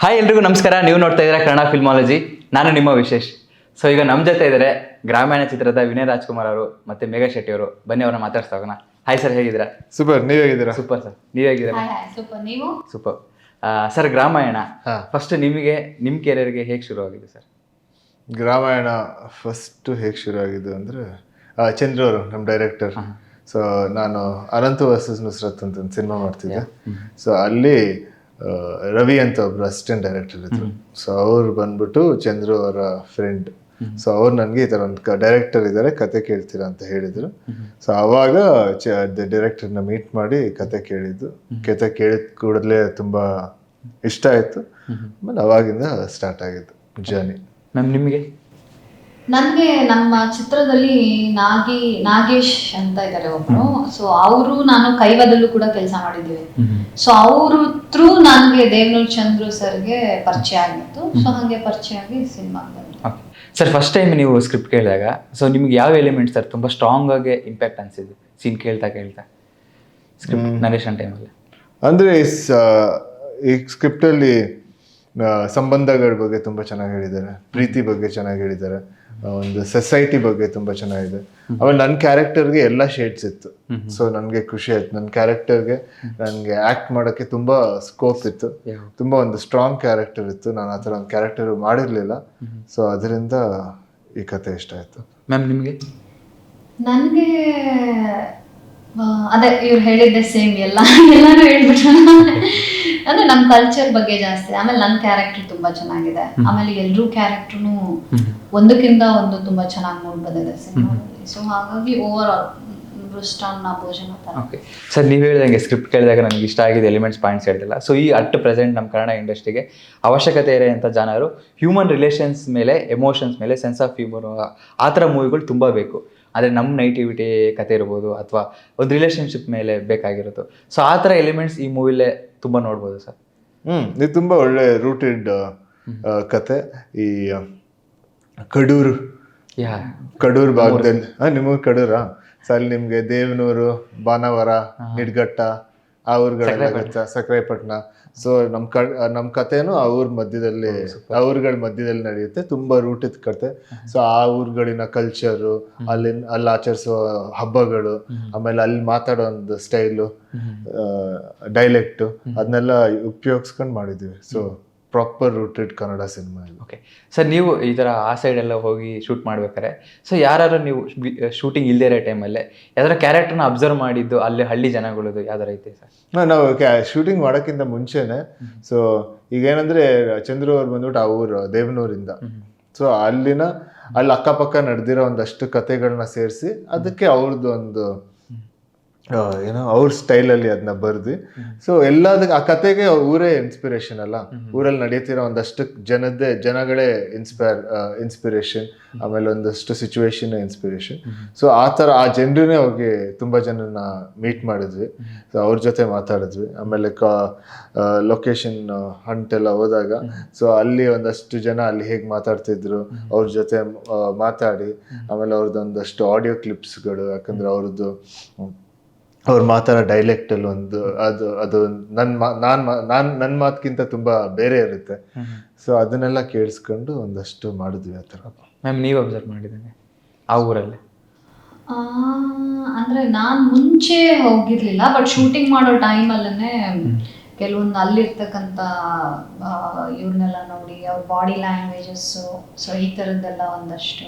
Hi ಎಲ್ರಿಗೂ ನಮಸ್ಕಾರ. ನೀವು ನೋಡ್ತಾ ಇದ್ದೀರಾ ಕನ್ನಡ ಫಿಲ್ಮಾಲಜಿ. ನಾನು ನಿಮ್ಮ ವಿಶೇಷ್. ಸೊ ಈಗ ನಮ್ಮ ಜೊತೆ ಇದ್ದಾರೆ ಗ್ರಾಮಾಯಣ ಚಿತ್ರದ ವಿನಯ್ ರಾಜ್ಕುಮಾರ್ ಅವರು ಮತ್ತೆ ಮೇಘಾ ಶೆಟ್ಟಿ ಅವರು. ಬನ್ನಿ ಅವ್ರನ್ನ ಮಾತಾಡ್ತಾ ಹೋಗೋಣ. ಹಾಯ್ ಸರ್, ಹೇಗಿದ್ದೀರಾ? ಸೂಪರ್, ನೀವ್ ಹೇಗಿದ್ದೀರಾ? ಸೂಪರ್ ಸರ್, ನೀವ್ ಹೇಗಿದ್ದೀರಾ? ಸೂಪರ್. ನೀವು? ಸೂಪರ್. ಸರ್, ಗ್ರಾಮಾಯಣ ಫಸ್ಟ್ ನಿಮಗೆ ನಿಮ್ಮ ಕೆರಿಯರ್ಗೆ ಹೇಗೆ ಶುರು ಆಗಿದೆ ಸರ್? ಗ್ರಾಮಾಯಣ ಫಸ್ಟ್ ಹೇಗೆ ಶುರು ಆಗಿದ್ದು ಅಂದರೆ ಚಂದ್ರ ಅವರು ನಮ್ಮ ಡೈರೆಕ್ಟರ್. ಸೊ ನಾನು ಅನಂತ ವರ್ಸಸ್ ನುಸ್ರತ್ ಅಂತ ಒಂದು ಸಿನಿಮಾ ಮಾಡ್ತಿದ್ದೆ. ಸೊ ಅಲ್ಲಿ ರವಿ ಅಂತ ಒಬ್ರು ಅಸಿಸ್ಟೆಂಟ್ ಡೈರೆಕ್ಟರ್ ಇದ್ರು. ಸೊ ಅವ್ರು ಬಂದ್ಬಿಟ್ಟು ಚಂದ್ರು ಅವರ ಫ್ರೆಂಡ್. ಸೊ ಅವ್ರು ನನಗೆ ಈ ಥರ ಒಂದು ಡೈರೆಕ್ಟರ್ ಇದ್ದಾರೆ, ಕತೆ ಕೇಳ್ತೀರಾ ಅಂತ ಹೇಳಿದರು. ಸೊ ಆವಾಗ ಡೈರೆಕ್ಟರ್ನ ಮೀಟ್ ಮಾಡಿ ಕತೆ ಕೇಳಿದ್ದು. ಕತೆ ಕೇಳಿದ ಕೂಡಲೇ ತುಂಬ ಇಷ್ಟ ಆಯಿತು. ಆಮೇಲೆ ಅವಾಗಿಂದ ಸ್ಟಾರ್ಟ್ ಆಗಿದ್ದು ಜರ್ನಿ. ಮ್ಯಾಮ್, ನಿಮಗೆ? ನನಗೆ ನಮ್ಮ ಚಿತ್ರದಲ್ಲಿ ನಾಗೇಶ್ ಅಂತ ಇದ್ದಾರೆ ಒಬ್ರು. ಸೊ ಅವರು ನಾನು ಕೈವಾದಲ್ಲೂ ಕೂಡ ಕೆಲಸ ಮಾಡಿದ್ದೀವಿ. ಸೊ ಅವರು ಥ್ರೂ ನನಗೆ ದೇವನೂರ್ ಚಂದ್ರು ಸರ್ಗೆ ಪರಿಚಯ ಆಗಿತ್ತು. ಸೊ ಹಾಗೆ ಪರಿಚಯ ಆಗಿ ಸಿನಿಮಾ ಬಂತು. ಸರ್, ಫಸ್ಟ್ ಟೈಮ್ ನೀವು ಸ್ಕ್ರಿಪ್ಟ್ ಕೇಳಿದಾಗ ಸೊ ನಿಮ್ಗೆ ಯಾವ ಎಲಿಮೆಂಟ್ ಸರ್ ತುಂಬ ಸ್ಟ್ರಾಂಗ್ ಆಗಿ ಇಂಪ್ಯಾಕ್ಟ್ ಅನಿಸಿದ್ದು ಸೀನ್ ಕೇಳ್ತಾ ಸ್ಕ್ರಿಪ್ಟ್ ನರೇಶನ್ ಟೈಮಲ್ಲಿ? ಅಂದರೆ ಈ ಸ್ಕ್ರಿಪ್ಟಲ್ಲಿ ಸಂಬಂಧಗಳ ಬಗ್ಗೆ ತುಂಬ ಚೆನ್ನಾಗಿ ಹೇಳಿದ್ದಾರೆ, ಪ್ರೀತಿ ಬಗ್ಗೆ ಚೆನ್ನಾಗಿ ಹೇಳಿದ್ದಾರೆ, ಒಂದು ಸೊಸೈಟಿ ಬಗ್ಗೆ ತುಂಬ ಚೆನ್ನಾಗಿದೆ. ಆಮೇಲೆ ನನ್ನ ಕ್ಯಾರೆಕ್ಟರ್ಗೆ ಎಲ್ಲ ಶೇಡ್ಸ್ ಇತ್ತು. ಸೊ ನನಗೆ ಖುಷಿ ಆಯ್ತು. ನನ್ನ ಕ್ಯಾರೆಕ್ಟರ್ಗೆ ನನಗೆ ಆ್ಯಕ್ಟ್ ಮಾಡೋಕ್ಕೆ ತುಂಬ ಸ್ಕೋಪ್ ಇತ್ತು. ತುಂಬ ಒಂದು ಸ್ಟ್ರಾಂಗ್ ಕ್ಯಾರೆಕ್ಟರ್ ಇತ್ತು. ನಾನು ಆ ಥರ ಒಂದು ಕ್ಯಾರೆಕ್ಟರ್ ಮಾಡಿರಲಿಲ್ಲ. ಸೊ ಅದರಿಂದ ಈ ಕತೆ ಇಷ್ಟ ಆಯಿತು. ಮ್ಯಾಮ್, ನಿಮಗೆ? ನನಗೆ ಅದೇ ಇವ್ರು ಹೇಳಿದ್ದೆ ಸೇಮ್ ಎಲ್ಲಾನು ಹೇಳ್ಬಿಟ್ರು. ಅಂದ್ರೆ ನಮ್ಮ ಕಲ್ಚರ್ ಬಗ್ಗೆ ಜಾಸ್ತಿ. ಆಮೇಲೆ ನನ್ನ ಕ್ಯಾರೆಕ್ಟರ್ ತುಂಬಾ ಚೆನ್ನಾಗಿದೆ. ಆಮೇಲೆ ಎಲ್ರೂ ಕ್ಯಾರೆಕ್ಟರ್ನು ಒಂದಕ್ಕಿಂತ ಒಂದು ತುಂಬಾ ಚೆನ್ನಾಗಿ ಮೂಡ್ ಬಂದಿದೆ ಸಿನಿಮಾದಲ್ಲಿ. ಸೊ ಹಾಗಾಗಿ ಓವರ್ ಆಲ್ ಮೃಷ್ಟಾನ್ನ ಭೋಜನ ತರ. ಓಕೆ ಸರ್, ನೀವು ಹೇಳಿದಂಗೆ ಸ್ಕ್ರಿಪ್ಟ್ ಕೇಳಿದಾಗ ನನಗೆ ಇಷ್ಟ ಆಗಿದೆ ಎಲಿಮೆಂಟ್ಸ್ ಪಾಯಿಂಟ್ಸ್ ಹೇಳಿದಿಲ್ಲ. ಸೊ ಈ ಪ್ರೆಸೆಂಟ್ ನಮ್ಮ ಕನ್ನಡ ಇಂಡಸ್ಟ್ರಿಗೆ ಅವಶ್ಯಕತೆ ಇರೋಂಥ ಜನರು ಹ್ಯೂಮನ್ ರಿಲೇಷನ್ಸ್ ಮೇಲೆ, ಎಮೋಷನ್ಸ್ ಮೇಲೆ, ಸೆನ್ಸ್ ಆಫ್ ಹ್ಯೂಮರ್, ಆ ಥರ ಮೂವಿಗಳು ತುಂಬ ಬೇಕು. ಆದರೆ ನಮ್ಮ ನೈಟಿವಿಟಿ ಕತೆ ಇರ್ಬೋದು ಅಥವಾ ಒಂದು ರಿಲೇಷನ್ಶಿಪ್ ಮೇಲೆ ಬೇಕಾಗಿರೋದು. ಸೊ ಆ ಥರ ಎಲಿಮೆಂಟ್ಸ್ ಈ ಮೂವಿಲೇ ತುಂಬ ನೋಡ್ಬೋದು ಸರ್. ಇದು ತುಂಬ ಒಳ್ಳೆ ರೂಟೆಡ್ ಕತೆ. ಈ ಕಡೂರು ಭಾಗದಲ್ಲಿ ನಿಮಗೆ ಕಡೂರಾ? ಸೊ ಅಲ್ಲಿ ನಿಮಗೆ ದೇವನೂರು, ಬಾನವರ, ನಿಡ್ಗಟ್ಟ ಆ ಊರುಗಳೆಲ್ಲ, ಸಕ್ರೆಪಟ್ಟಣ. ಸೊ ನಮ್ಮ ಕಥೆನೂ ಆ ಊರ ಮಧ್ಯದಲ್ಲಿ, ಆ ಊರುಗಳ ಮಧ್ಯದಲ್ಲಿ ನಡೆಯುತ್ತೆ. ತುಂಬ ರೂಟಿದ ಕತೆ. ಸೊ ಆ ಊರುಗಳಿನ ಕಲ್ಚರು, ಅಲ್ಲಿ ಆಚರಿಸುವ ಹಬ್ಬಗಳು, ಆಮೇಲೆ ಅಲ್ಲಿ ಮಾತಾಡೋ ಒಂದು ಸ್ಟೈಲು, ಡೈಲೆಕ್ಟು, ಅದನ್ನೆಲ್ಲ ಉಪಯೋಗಿಸ್ಕೊಂಡು ಮಾಡಿದ್ದೀವಿ. So proper rooted Kannada cinema. Okay sir, ನೀವು ಈ ಥರ ಆ ಸೈಡ್ ಎಲ್ಲ ಹೋಗಿ ಶೂಟ್ ಮಾಡ್ಬೇಕಾರೆ ಸೊ ಯಾರು ನೀವು ಶೂಟಿಂಗ್ ಇಲ್ಲದೇ ಇರೋ ಟೈಮಲ್ಲೇ ಯಾವ್ದಾರ ಕ್ಯಾರೆಕ್ಟರ್ನ ಅಬ್ಸರ್ವ್ ಮಾಡಿದ್ದು ಅಲ್ಲಿ ಹಳ್ಳಿ ಜನಗಳದ್ದು ಯಾವ್ದಾರ ಐತೆ ಸರ್? ನಾವು ಶೂಟಿಂಗ್ ಮಾಡೋಕ್ಕಿಂತ ಮುಂಚೆನೆ, ಸೊ ಈಗೇನಂದ್ರೆ ಚಂದ್ರು ಅವ್ರು ಬಂದ್ಬಿಟ್ಟು ಆ ಊರು ದೇವನೂರಿಂದ. ಸೊ ಅಲ್ಲಿ ಅಕ್ಕಪಕ್ಕ ನಡೆದಿರೋ ಒಂದಷ್ಟು ಕತೆಗಳನ್ನ ಸೇರಿಸಿ ಅದಕ್ಕೆ ಅವ್ರದ್ದು ಒಂದು ಅವ್ರ ಸ್ಟೈಲಲ್ಲಿ ಅದನ್ನ ಬರ್ದು. ಸೊ ಎಲ್ಲದಕ್ಕೆ ಆ ಕತೆಗೆ ಊರೇ ಇನ್ಸ್ಪಿರೇಷನ್ ಅಲ್ಲ, ಊರಲ್ಲಿ ನಡೀತಿರೋ ಒಂದಷ್ಟು ಜನಗಳೇ ಇನ್ಸ್ಪಿರೇಷನ್, ಆಮೇಲೆ ಒಂದಷ್ಟು ಸಿಚುವೇಶನ್ ಇನ್ಸ್ಪಿರೇಷನ್. ಸೊ ಆ ಥರ ಆ ಜನರನ್ನೇ ಹೋಗಿ ತುಂಬ ಜನನ ಮೀಟ್ ಮಾಡಿದ್ವಿ. ಸೊ ಅವ್ರ ಜೊತೆ ಮಾತಾಡಿದ್ವಿ. ಆಮೇಲೆ ಲೊಕೇಶನ್ ಹಂಟ್ ಎಲ್ಲ ಹೋದಾಗ ಸೊ ಅಲ್ಲಿ ಒಂದಷ್ಟು ಜನ ಅಲ್ಲಿ ಹೇಗೆ ಮಾತಾಡ್ತಿದ್ರು ಅವ್ರ ಜೊತೆ ಮಾತಾಡಿ, ಆಮೇಲೆ ಅವ್ರದ್ದೊಂದಷ್ಟು ಆಡಿಯೋ ಕ್ಲಿಪ್ಸ್ಗಳು, ಯಾಕಂದ್ರೆ ಅವ್ರು ಮಾತಾಡೋ ಡೈಲೆಕ್ಟಲ್ಲಿ ಒಂದು ಅದು ನನ್ನ ಮಾತಕ್ಕಿಂತ ತುಂಬ ಬೇರೆ ಇರುತ್ತೆ. ಸೊ ಅದನ್ನೆಲ್ಲ ಕೇಳಿಸ್ಕೊಂಡು ಒಂದಷ್ಟು ಮಾಡಿದ್ವಿ ಆ ಥರ. ಮ್ಯಾಮ್, ನೀವು ಅಬ್ಸರ್ವ್ ಮಾಡಿದಂಗೆ ಆ ಊರಲ್ಲಿ? ಅಂದರೆ ನಾನು ಮುಂಚೆ ಹೋಗಿರಲಿಲ್ಲ, ಬಟ್ ಶೂಟಿಂಗ್ ಮಾಡೋ ಟೈಮಲ್ಲೇ ಕೆಲವೊಂದು ಅಲ್ಲಿರ್ತಕ್ಕಂಥ ಇವ್ರನ್ನೆಲ್ಲ ನೋಡಿ, ಅವ್ರ ಬಾಡಿ ಲ್ಯಾಂಗ್ವೇಜಸ್ಸು, ಸೊ ಈ ಥರದ್ದೆಲ್ಲ ಒಂದಷ್ಟು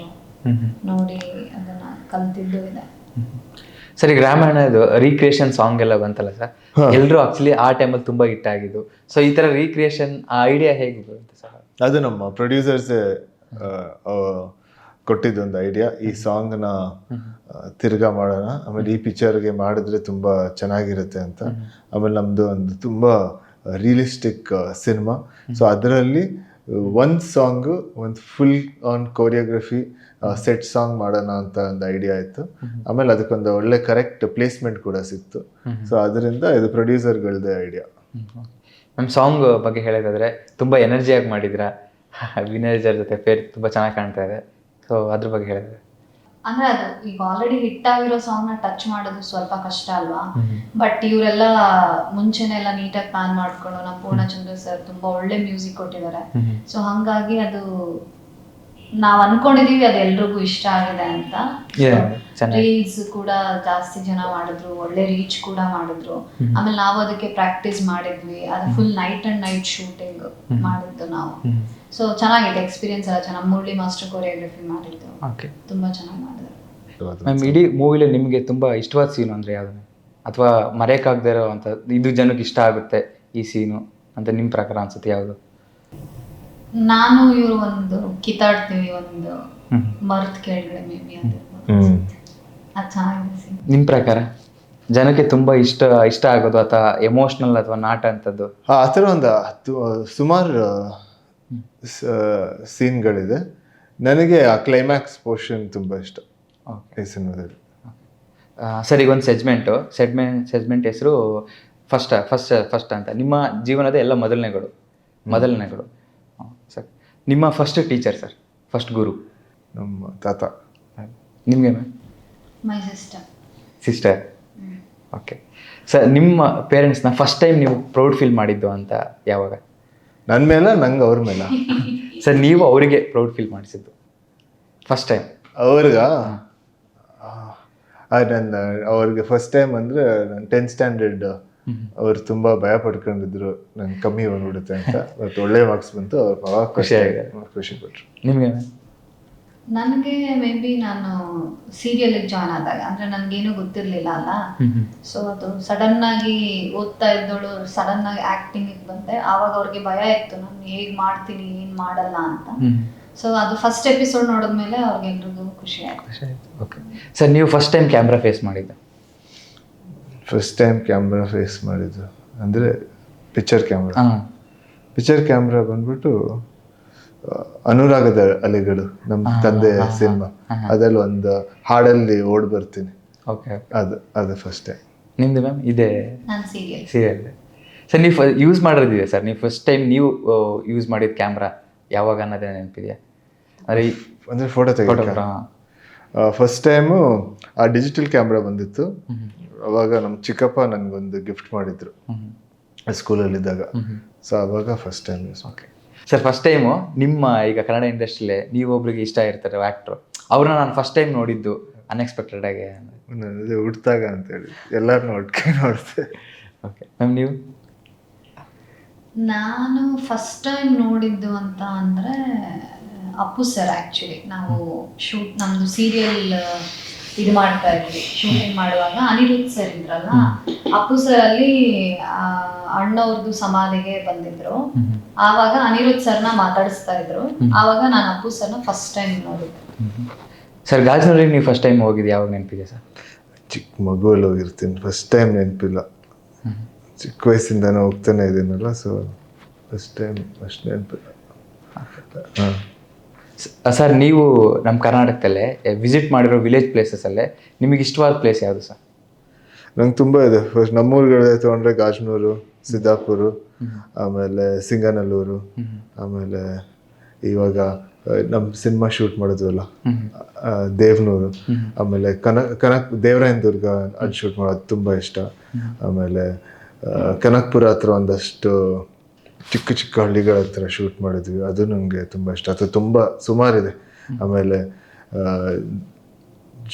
ನೋಡಿ ಅದನ್ನು ಕಲ್ತಿದ್ದು ಇದೆ. ಸರಿ, ಗ್ರಾಮಾಯಣದು ರೀಕ್ರಿಯೇಷನ್ ಸಾಂಗ್ ಎಲ್ಲ ಬಂತಲ್ಲ ಸರ್, ಎಲ್ಲರೂ ಆಕ್ಚುಲಿ ಆ ಟೈಮಲ್ಲಿ ತುಂಬ ಹಿಟ್ ಆಗಿದ್ದು. ಸೊ ಈ ಥರ ರೀಕ್ರಿಯೇಷನ್ ಆ ಐಡಿಯಾ ಹೇಗೆ ಬರುತ್ತೆ ಸರ್? ಅದು ನಮ್ಮ ಪ್ರೊಡ್ಯೂಸರ್ಸ್ ಕೊಟ್ಟಿದ್ದೊಂದು ಐಡಿಯಾ. ಈ ಸಾಂಗ್ನ ತಿರ್ಗಾ ಮಾಡೋಣ, ಆಮೇಲೆ ಈ ಪಿಕ್ಚರ್ಗೆ ಮಾಡಿದ್ರೆ ತುಂಬ ಚೆನ್ನಾಗಿರುತ್ತೆ ಅಂತ. ಆಮೇಲೆ ನಮ್ಮದು ಒಂದು ತುಂಬ ರಿಯಲಿಸ್ಟಿಕ್ ಸಿನಿಮಾ. ಸೊ ಅದರಲ್ಲಿ ಒಂದು ಸಾಂಗು, ಒಂದು full on choreography set song ಮಾಡೋಣ ಅಂತ ಒಂದು ಐಡಿಯಾ ಇತ್ತು. ಆಮೇಲೆ ಅದಕ್ಕೊಂದು ಒಳ್ಳೆ ಕರೆಕ್ಟ್ ಪ್ಲೇಸ್ಮೆಂಟ್ ಕೂಡ ಸಿಕ್ತು. ಸೊ ಅದರಿಂದ ಇದು ಪ್ರೊಡ್ಯೂಸರ್ಗಳದ್ದೇ ಐಡಿಯಾ. ನಮ್ಮ ಸಾಂಗ್ ಬಗ್ಗೆ ಹೇಳೋದಾದ್ರೆ ತುಂಬ ಎನರ್ಜಿಯಾಗಿ ಮಾಡಿದ್ರ, ವಿನಯ್ ಜರ್ ಜೊತೆ ಫೇರ್ ತುಂಬ ಚೆನ್ನಾಗಿ ಕಾಣ್ತಾ ಇದೆ. ಸೊ ಅದ್ರ ಬಗ್ಗೆ ಹೇಳಿದ್ರೆ ಅಂದ್ರೆ ಅದು ಈಗ ಆಲ್ರೆಡಿ ಹಿಟ್ ಆಗಿರೋ ಸಾಂಗ್ ನ ಟಚ್ ಮಾಡೋದು ಸ್ವಲ್ಪ ಕಷ್ಟ ಅಲ್ವಾ. ಬಟ್ ಇವರೆಲ್ಲ ಮುಂಚೆನೆ ಎಲ್ಲ ನೀಟಾಗಿ ಪ್ಲಾನ್ ಮಾಡ್ಕೊಂಡು ನಮ್ಮ ಪೂರ್ಣಚಂದ್ರ ಸರ್ ತುಂಬಾ ಒಳ್ಳೆ ಮ್ಯೂಸಿಕ್ ಕೊಟ್ಟಿದ್ದಾರೆ. ಸೊ ಹಂಗಾಗಿ ಅದು ನಾವ್ ಅನ್ಕೊಂಡಿದೀವಿ ಅದು ಎಲ್ರಿಗೂ ಇಷ್ಟ ಆಗಿದೆ ಅಂತ. ರೀಲ್ಸ್ ಕೂಡ ಜಾಸ್ತಿ ಜನ ಮಾಡಿದ್ರು, ಒಳ್ಳೆ ರೀಚ್ ಕೂಡ ಮಾಡಿದ್ರು. ಆಮೇಲೆ ನಾವು ಅದಕ್ಕೆ ಪ್ರಾಕ್ಟೀಸ್ ಮಾಡಿದ್ವಿ, ಅದು full night and night shooting ಮಾಡಿದ್ದು ನಾವು. ಸೊ ಚೆನ್ನಾಗಿದೆ ಎಕ್ಸ್ಪೀರಿಯನ್ಸ್ ಎಲ್ಲ ಚೆನ್ನಾಗಿ. ಮುರಳಿ ಮಾಸ್ಟರ್ ಕೊರಿಯೋಗ್ರಫಿ ಮಾಡಿದ್ದು ತುಂಬಾ ಚೆನ್ನಾಗಿ ಮಾಡಿದ್ರು. ಮ್ಯಾಮ್ ಇಡೀ ಮೂವಿಲಿ ನಿಮಗೆ ತುಂಬಾ ಇಷ್ಟವಾದ ಸೀನು ಅಂದ್ರೆ ಯಾವ್ದು, ಅಥವಾ ಮರೆಯಕ್ಕಾಗದೇ ಇರೋ ಅಂತ ಇದು ಜನಕ್ಕೆ ಇಷ್ಟ ಆಗುತ್ತೆ ಈ ಸೀನು ಅಂತ ನಿಮ್ಮ ಪ್ರಕಾರ ಅನ್ಸುತ್ತೆ ಯಾವುದು? ನಾನು ಇವರು ಒಂದು ಕಿತ್ತಾಡ್ತೀವಿ ಒಂದು ಮರ್ತ್ ಕೆಳಗಡೆ ಮೇ ಬಿ ಅದು ಚೆನ್ನಾಗಿದೆ. ನಿಮ್ಮ ಪ್ರಕಾರ ಜನಕ್ಕೆ ತುಂಬಾ ಇಷ್ಟ ಆಗೋದು ಅಥವಾ ಎಮೋಷನಲ್ ಅಥವಾ ನಾಟ ಅಂತದ್ದು ಆ ಥರ ಒಂದು ಸುಮಾರು ಸೀನ್ಗಳಿದೆ. ನನಗೆ ಆ ಕ್ಲೈಮ್ಯಾಕ್ಸ್ ಪೋರ್ಷನ್ ತುಂಬ ಇಷ್ಟ ಈ ಸಿನಿಮಾದಲ್ಲಿ. ಸರ್ ಈಗ ಒಂದು ಸೆಗ್ಮೆಂಟ್ ಹೆಸರು ಫಸ್ಟ್ ಅಂತ. ನಿಮ್ಮ ಜೀವನದ ಎಲ್ಲ ಮೊದಲನೆಗಳು ಸರ್. ನಿಮ್ಮ ಫಸ್ಟ್ ಟೀಚರ್ ಸರ್, ಫಸ್ಟ್ ಗುರು? ನಮ್ಮ ತಾತ. ನಿಮಗೆ ಮೈ ಸಿಸ್ಟರ್. ಓಕೆ ಸರ್, ನಿಮ್ಮ ಪೇರೆಂಟ್ಸ್ನ ಫಸ್ಟ್ ಟೈಮ್ ನೀವು ಪ್ರೌಡ್ ಫೀಲ್ ಮಾಡಿದ್ದು ಅಂತ ಯಾವಾಗ? ನನ್ನ ಮೇಲೆ, ನಂಗೆ ಅವ್ರ ಮೇಲೆ. ಸರ್ ನೀವು ಅವರಿಗೆ ಪ್ರೌಡ್ ಫೀಲ್ ಮಾಡಿಸಿದ್ದು ಫಸ್ಟ್ ಟೈಮ್? ಅವ್ರಿಗೆ ಫಸ್ಟ್ ಟೈಮ್ ಅಂದರೆ ನಾನು 10th ಸ್ಟ್ಯಾಂಡರ್ಡ್. ಅವ್ರು ತುಂಬ ಭಯ ಪಡ್ಕೊಂಡಿದ್ರು ನಂಗೆ ಕಮ್ಮಿ ಬಂದ್ಬಿಡುತ್ತೆ ಅಂತ. ಬಟ್ ಒಳ್ಳೆ ಮಾರ್ಕ್ಸ್ ಬಂತು, ಅವ್ರು ಅವಾಗ ಖುಷಿ ಪಟ್ರು. ನಿಮಗೆ? ನನಗೆ ಮೇ ಬಿ ನಾನು ಸೀರಿಯಲ್ಗೆ ಜಾಯ್ನ್ ಆದಾಗ, ಅಂದರೆ ನನಗೇನು ಗೊತ್ತಿರಲಿಲ್ಲ ಅಲ್ಲ. ಸೊ ಅದು ಸಡನ್ ಆಗಿ ಓದ್ತಾ ಇದ್ದೋಳು ಸಡನ್ ಆಗಿ ಆ್ಯಕ್ಟಿಂಗಿಗೆ ಬಂದೆ. ಆವಾಗ ಅವ್ರಿಗೆ ಭಯ ಇತ್ತು ನಾನು ಹೇಗೆ ಮಾಡ್ತೀನಿ ಏನು ಮಾಡಲ್ಲ ಅಂತ. ಸೊ ಅದು ಫಸ್ಟ್ ಎಪಿಸೋಡ್ ನೋಡಿದ್ಮೇಲೆ ಅವ್ರಿಗೆಲ್ರಿಗೂ ಖುಷಿ ಆಯ್ತು. ಓಕೆ ಸರ್, ನೀವು ಫಸ್ಟ್ ಟೈಮ್ ಕ್ಯಾಮ್ರಾ ಫೇಸ್ ಮಾಡಿದ್ದು? ಫಸ್ಟ್ ಟೈಮ್ ಕ್ಯಾಮ್ರಾ ಫೇಸ್ ಮಾಡಿದ್ದು ಅಂದರೆ ಪಿಕ್ಚರ್ ಕ್ಯಾಮ್ರಾ ಬಂದ್ಬಿಟ್ಟು ಅನುರಾಗದ ಅಲೆಗಳು, ನಮ್ಮ ತಂದೆ ಸಿನಿಮಾ. ಅದ್ರಲ್ಲಿ ಒಂದು ಹಾಡಲ್ಲಿ ಓಡ್ ಬರ್ತೀನಿ, ಅದು ಫಸ್ಟ್ ಟೈಮ್. ನಿಮ್ದು ಮ್ಯಾಮ್? ಇದೆ ಸೀರಿಯಲ್. ಸರ್ ನೀವು ಯೂಸ್ ಮಾಡಿರೋದಿದೆ ಸರ್, ನೀವು ಫಸ್ಟ್ ಟೈಮ್ ನೀವು ಯೂಸ್ ಮಾಡಿದ ಕ್ಯಾಮ್ರಾ ಯಾವಾಗ ಅನ್ನೋದೇ ನೆನಪಿದೆಯಾ? ಅಂದರೆ ಫೋಟೋ ತೆಗೆದ ಫಸ್ಟ್ ಟೈಮು ಆ ಡಿಜಿಟಲ್ ಕ್ಯಾಮ್ರಾ ಬಂದಿತ್ತು. ಅವಾಗ ನಮ್ಮ ಚಿಕ್ಕಪ್ಪ ನನಗೊಂದು ಗಿಫ್ಟ್ ಮಾಡಿದ್ರು ಸ್ಕೂಲಲ್ಲಿದ್ದಾಗ. ಸೊ ಅವಾಗ first time use. Okay sir, first time ನಿಮ್ಮ ಈಗ ಕನ್ನಡ ಇಂಡಸ್ಟ್ರಿಲೇ ನೀವು ಒಬ್ರಿಗೆ ಇಷ್ಟ ಇರ್ತಾರೆ ಆ್ಯಕ್ಟ್ರು, ಅವ್ರನ್ನ ನಾನು ಫಸ್ಟ್ ಟೈಮ್ ನೋಡಿದ್ದು ಅನ್ಎಕ್ಸ್ಪೆಕ್ಟೆಡ್ ಆಗಿ ನನಗೆ ಹುಡ್ತಾಗ ಅಂತೇಳಿ ಎಲ್ಲರನ್ನೂ ಒಟ್ಟಿಗೆ ನೋಡ್ತೆ. ಓಕೆ ಮ್ಯಾಮ್, ನೀವು? ನಾನು ಫಸ್ಟ್ ಟೈಮ್ ನೋಡಿದ್ದು ಅಂತ ಅಂದರೆ ಅಪ್ಪು ಸರ್. ಆ್ಯಕ್ಚುಲಿ ನಾವು ನಮ್ಮದು ಸೀರಿಯಲ್ ಇದು ಮಾಡ್ತಾ ಇದ್ವಿ, ಶೂಟಿಂಗ್ ಮಾಡುವಾಗ ಅನಿರುದ್ಧ್ ಸರ್ ಇದ್ರಲ್ಲ, ಅಪ್ಪು ಸರ್ ಅಲ್ಲಿ ಅಣ್ಣವ್ರದ್ದು ಸಮಾಧಿಗೆ ಬಂದಿದ್ರು. ಆವಾಗ ಅನಿರುದ್ಧ್ ಸರ್ನ ಮಾತಾಡಿಸ್ತಾ ಇದ್ರು. ಆವಾಗ ನಾನು ಅಪ್ಪು ಸರ್ನ ಫಸ್ಟ್ ಟೈಮ್ ನೋಡಿದ್ದೆ. ಸರ್ ಗಾಜನೂರಿಗೆ ನೀವು ಫಸ್ಟ್ ಟೈಮ್ ಹೋಗಿದ್ದು ಯಾವಾಗ ನೆನಪಿದೆ ಸರ್? ಚಿಕ್ಕ ಮಗುವಲ್ಲಿ ಹೋಗಿರ್ತೀನಿ, ಫಸ್ಟ್ ಟೈಮ್ ನೆನಪಿಲ್ಲ. ಚಿಕ್ಕ ವಯಸ್ಸಿಂದನೇ ಹೋಗ್ತಾನೆ ಇದ್ದೀನಲ್ಲ, ಸೊ ಫಸ್ಟ್ ಟೈಮ್ ಅಷ್ಟು ನೆನಪಿಲ್ಲ. ಸರ್ ನೀವು ನಮ್ಮ ಕರ್ನಾಟಕದಲ್ಲೇ ವಿಸಿಟ್ ಮಾಡಿರೋ ವಿಲೇಜ್ ಪ್ಲೇಸಸಲ್ಲೇ ನಿಮಗೆ ಇಷ್ಟವಾದ ಪ್ಲೇಸ್ ಯಾವುದು ಸರ್? ನಂಗೆ ತುಂಬ ಇದೆ. ಫಸ್ಟ್ ನಮ್ಮೂರುಗಳೇ ತೊಗೊಂಡ್ರೆ ಗಾಜನೂರು, ಸಿದ್ದಾಪುರ, ಆಮೇಲೆ ಸಿಂಗನಲ್ಲೂರು, ಆಮೇಲೆ ಇವಾಗ ನಮ್ಮ ಸಿನಿಮಾ ಶೂಟ್ ಮಾಡಿದ್ವಲ್ಲ ದೇವನೂರು, ಆಮೇಲೆ ಕನಕ್ ದೇವರಾಯನ ದುರ್ಗ ಅದು ಶೂಟ್ ಮಾಡೋದು ತುಂಬ ಇಷ್ಟ. ಆಮೇಲೆ ಕನಕ್ಪುರ ಹತ್ರ ಒಂದಷ್ಟು ಚಿಕ್ಕ ಚಿಕ್ಕ ಹಳ್ಳಿಗಳ ಹತ್ರ ಶೂಟ್ ಮಾಡಿದ್ವಿ, ಅದು ನನಗೆ ತುಂಬ ಇಷ್ಟ. ಅದು ತುಂಬ ಸುಮಾರಿದೆ. ಆಮೇಲೆ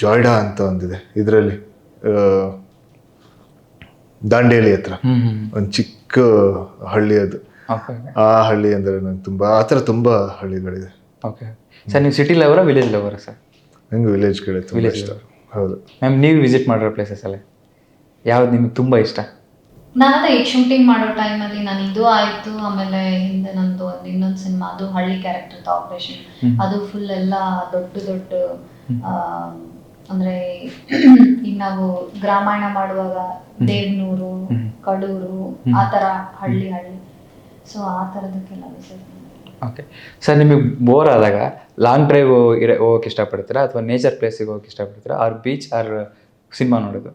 ಜಾಯ್ಡಾ ಅಂತ ಒಂದಿದೆ, ಇದರಲ್ಲಿ ದಾಂಡೇಲಿ ಹತ್ರ ಒಂದು ಚಿಕ್ಕ ಹಳ್ಳಿ, ಅದು ಆ ಹಳ್ಳಿ ಅಂದರೆ ನಂಗೆ ತುಂಬ, ಆ ಥರ ತುಂಬ ಹಳ್ಳಿಗಳಿದೆ. ಓಕೆ ಸರ್, ನೀವು ಸಿಟಿ ಲವರಾ ವಿಲೇಜ್ ಲವರಾ ಸರ್? ನಂಗೆ ವಿಲೇಜ್ಗಳೇ ತುಂಬ ಇಷ್ಟ. ಹೌದು ಮ್ಯಾಮ್, ನೀವು ವಿಸಿಟ್ ಮಾಡಿರೋ ಪ್ಲೇಸಸಲ್ಲೇ ಯಾವ್ದು ನಿಮ್ಗೆ ತುಂಬ ಇಷ್ಟ? ನಾನು ಈಗ ಶೂಟಿಂಗ್ ಮಾಡೋ ಟೈಮಲ್ಲಿ ನಾನು ಇದು ಆಯಿತು, ಆಮೇಲೆ ಹಿಂದೆ ನಂದು ಇನ್ನೊಂದು ಸಿನಿಮಾ, ಅದು ಹಳ್ಳಿ ಕ್ಯಾರೆಕ್ಟರ್ ಆಪರೇಷನ್. ಅದು ಫುಲ್ ಎಲ್ಲ ದೊಡ್ಡ ಅಂದರೆ ಈಗ ನಾವು ಗ್ರಾಮಾಯಣ ಮಾಡುವಾಗ ದೇವನೂರು, ಕಡೂರು, ಆ ಥರ ಹಳ್ಳಿ. ಸೊ ಆ ಥರದಕ್ಕೆಲ್ಲ ವಿಸಿಟ್. ಓಕೆ ಸರ್, ನಿಮಗೆ ಬೋರ್ ಆದಾಗ ಲಾಂಗ್ ಡ್ರೈವ್ ಹೋಗೋಕೆ ಇಷ್ಟಪಡ್ತೀರಾ ಅಥವಾ ನೇಚರ್ ಪ್ಲೇಸಿಗೆ ಹೋಗೋಕೆ ಇಷ್ಟಪಡ್ತೀರಾ, ಆರ್ ಬೀಚ್ ಆರ್ ಸಿನಿಮಾ ನೋಡೋದು?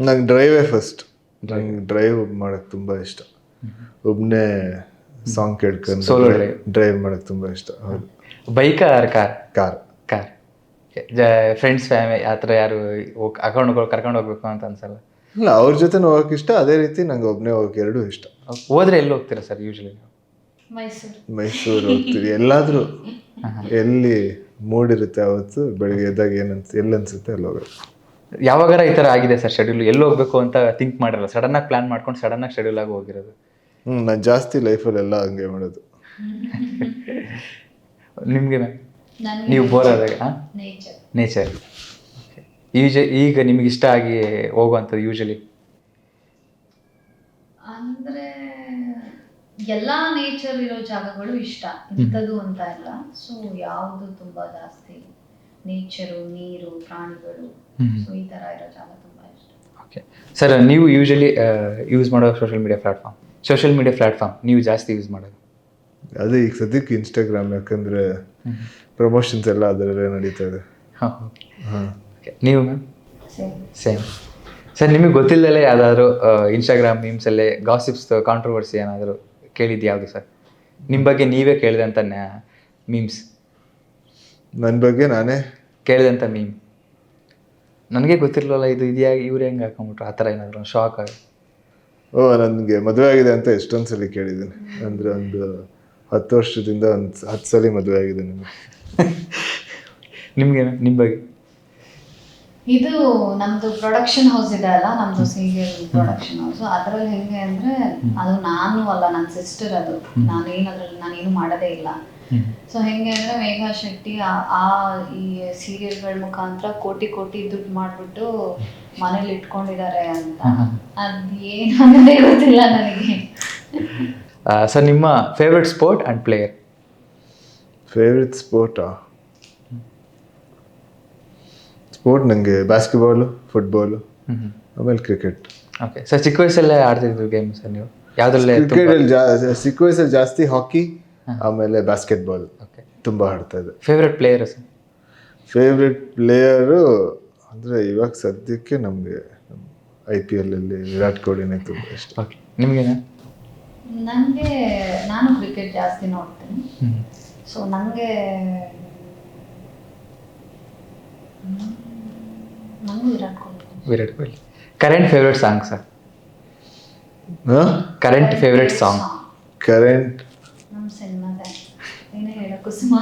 ನಂಗೆ ಡ್ರೈವೇ ಫಸ್ಟ್. ನಂಗೆ ಡ್ರೈವ್ ಮಾಡೋಕ್ಕೆ ತುಂಬ ಇಷ್ಟ. ಒಬ್ಬನೇ ಸಾಂಗ್ ಕೇಳ್ಕೊಂಡು ಸೋಲೋ ಡ್ರೈವ್ ಮಾಡೋಕ್ಕೆ ತುಂಬ ಇಷ್ಟ. ಹೌದು. Bike or car? Car. Okay friends family ಆ ಥರ ಯಾರು ಕರ್ಕೊಂಡು ಹೋಗ್ಬೇಕು ಅಂತ ಅನ್ಸಲ್ಲ? ಇಲ್ಲ, ಅವ್ರ ಜೊತೆ ಹೋಗಕ್ಕೆ ಇಷ್ಟ, ಅದೇ ರೀತಿ ನಂಗೆ ಒಬ್ಬನೇ ಹೋಗಕ್ಕೆ ಎರಡೂ ಇಷ್ಟ. ಹೋದ್ರೆ ಎಲ್ಲಿ ಹೋಗ್ತೀರಾ ಸರ್ ಯೂಶಲಿ? ಮೈಸೂರು ಹೋಗ್ತೀವಿ, ಎಲ್ಲಾದರೂ ಎಲ್ಲಿ ಮೂಡ್ ಇರುತ್ತೆ ಅವತ್ತು ಬೆಳಿಗ್ಗೆ ಎದ್ದಾಗ ಎಲ್ಲಿ ಅನ್ಸುತ್ತೆ ಅಲ್ಲಿ ಹೋಗೋದು. ಯಾವಾಗಾರ ಈ ಥರ ಆಗಿದೆ ಸರ್ ಶೆಡ್ಯೂಲ್ ಎಲ್ಲಿ ಹೋಗ್ಬೇಕು ಅಂತ ಥಿಂಕ್ ಮಾಡಿರಲ್ಲ, ಸಡನ್ನಾಗಿ ಪ್ಲಾನ್ ಮಾಡ್ಕೊಂಡು ಸಡನ್ನಾಗಿ ಶೆಡ್ಯೂಲ್ ಆಗಿ ಹೋಗಿರೋದು? ನಾನು ಜಾಸ್ತಿ ಲೈಫಲ್ಲಿ ಎಲ್ಲ ಹಂಗೆ ಮಾಡೋದು. ನಿಮಗೆ ಮ್ಯಾಮ್ ನೀವು ಬೋರ್ ಆದಾಗ ನೇಚರ್ ಈಗ ನಿಮ್ಗೆ ಇಷ್ಟ ಆಗಿ ಹೋಗುವಂಥದ್ದು ಯೂಶಲಿ? ಅಂದ್ರೆ ಎಲ್ಲಾ ನೇಚರ್ ಇರೋ ಜಾಗಗಳು ಇಷ್ಟ, ಇಂಥದ್ದು ಅಂತ ಇಲ್ಲ. ಸೊ ಯಾವುದು ತುಂಬಾ ಜಾಸ್ತಿ ನೇಚರು, ನೀರು, ಪ್ರಾಣಿಗಳು, ಸೊ ಈ ತರ ಇರೋ ಜಾಗ ತುಂಬಾ ಇಷ್ಟ. ಓಕೆ ಸರ್, ನೀವು ಯೂಶಲಿ ಯೂಸ್ ಮಾಡೋ ಸೋಷಿಯಲ್ ಮೀಡಿಯಾ ಪ್ಲಾಟ್ಫಾರ್ಮ್ ನೀವು ಜಾಸ್ತಿ ಯೂಸ್ ಮಾಡೋದು? ಅದೇ ಈಗ ಸದ್ಯಕ್ಕೆ ಇನ್ಸ್ಟಾಗ್ರಾಮ್, ಯಾಕಂದ್ರೆ ಪ್ರಮೋಷನ್ಸ್ ಎಲ್ಲ ಅದರಲ್ಲೇ ನಡೀತಾ ಇದೆ. ನೀವು ಮ್ಯಾಮ್? Same sir. ನಿಮಗೆ ಗೊತ್ತಿಲ್ಲದಲ್ಲೇ ಯಾವುದಾದ್ರು ಇನ್ಸ್ಟಾಗ್ರಾಮ್ ಮೀಮ್ಸಲ್ಲೇ ಗಾಸಿಪ್ಸ್ ಕಾಂಟ್ರವರ್ಸಿ ಏನಾದರೂ ಕೇಳಿದ್ದು ಯಾವುದು ಸರ್? ನಿಮ್ಮ ಬಗ್ಗೆ ನೀವೇ ಕೇಳಿದಂಥ ಮೀಮ್ಸ್? ನನ್ನ ಬಗ್ಗೆ ನಾನೇ ಕೇಳಿದಂಥ ಮೀಮ್ ನನಗೆ ಗೊತ್ತಿರಲಿಲ್ಲ, ಇದು ಇದೆಯಾ ಇವ್ರು ಹೆಂಗೆ ಹಾಕೊಂಬಿಟ್ರು ಆ ಥರ ಏನಾದರೂ ಶಾಕ್ ಆಗಿ? ನನಗೆ ಮದುವೆ ಆಗಿದೆ ಅಂತ ಎಷ್ಟೊಂದು ಸಲ ಕೇಳಿದ್ದೀನಿ. ಅಂದರೆ ಒಂದು 10 ವರ್ಷದಿಂದ 10 ಸಲ ಮದುವೆ ಆಗಿದೆ ನಿಮಗೆ. ನಿಮ್ಮ ಬಗ್ಗೆ? ಇದು ನಮ್ದು ಪ್ರೊಡಕ್ಷನ್ ಹೌಸ್ ಇದೆ ಅಲ್ಲ, ನಮ್ದು ಸೀರಿಯಲ್ ಪ್ರೊಡಕ್ಷನ್ ಹೌಸ್. ಅದ್ರಲ್ಲಿ ಹೆಂಗೆ ಅಂದ್ರೆ ಅದು ನಾನು ಅಲ್ಲ, ನನ್ನ ಸಿಸ್ಟರ್ ಅದು. ನಾನೇನು ಮಾಡೋದೇ ಇಲ್ಲ. ಸೊ ಹೆಂಗೆ ಅಂದ್ರೆ ಮೇಘಾ ಶೆಟ್ಟಿ ಈ ಸೀರಿಯಲ್ಗಳ ಮುಖಾಂತರ ಕೋಟಿ ದುಡ್ಡು ಮಾಡ್ಬಿಟ್ಟು ಮನೇಲಿ ಇಟ್ಕೊಂಡಿದ್ದಾರೆ ಅಂತ. ಅದ್ ಏನು ಅನ್ನೋದೇ ಗೊತ್ತಿಲ್ಲ ನನಗೆ. ಸರ್, ನಿಮ್ಮ favourite sport and player? Favourite sport ನನಗೆ ಬಾಸ್ಕೆಟ್ಬಾಲು, ಫುಟ್ಬಾಲು, ಆಮೇಲೆ ಕ್ರಿಕೆಟ್. ಓಕೆ ಸರ್, ಚಿಕ್ಕ ವಯಸ್ಸಲ್ಲೇ ಆಡ್ತಿದ್ರು ಗೇಮ್ ಸರ್ ನೀವು? ಯಾವುದ್ರಲ್ಲೇ? ಕ್ರಿಕೆಟಲ್ಲಿ ಚಿಕ್ಕ ವಯಸ್ಸಲ್ಲಿ ಜಾಸ್ತಿ ಹಾಕಿ, ಆಮೇಲೆ ಬಾಸ್ಕೆಟ್ಬಾಲ್ ತುಂಬ ಆಡ್ತಾ ಇದೆ. Favourite player sir? Favourite player ಅಂದರೆ ಇವಾಗ ಸದ್ಯಕ್ಕೆ ನಮಗೆ IPL ಅಲ್ಲಿ ವಿರಾಟ್ ಕೊಹ್ಲಿನೇ ತುಂಬ ಇಷ್ಟ. ಓಕೆ, ನಿಮಗೇನ? ನನಗೆ ನಾನು ಕ್ರಿಕೆಟ್ ಜಾಸ್ತಿ ನೋಡ್ತೀನಿ. ಸೊ ನನಗೆ Virat Kohli. Current favourite song sir? Current favourite song? Current ನಮ್ಮ ಸಿನಿಮಾದ ಏನೇ ಹೇಳ ಕುಸುಮ.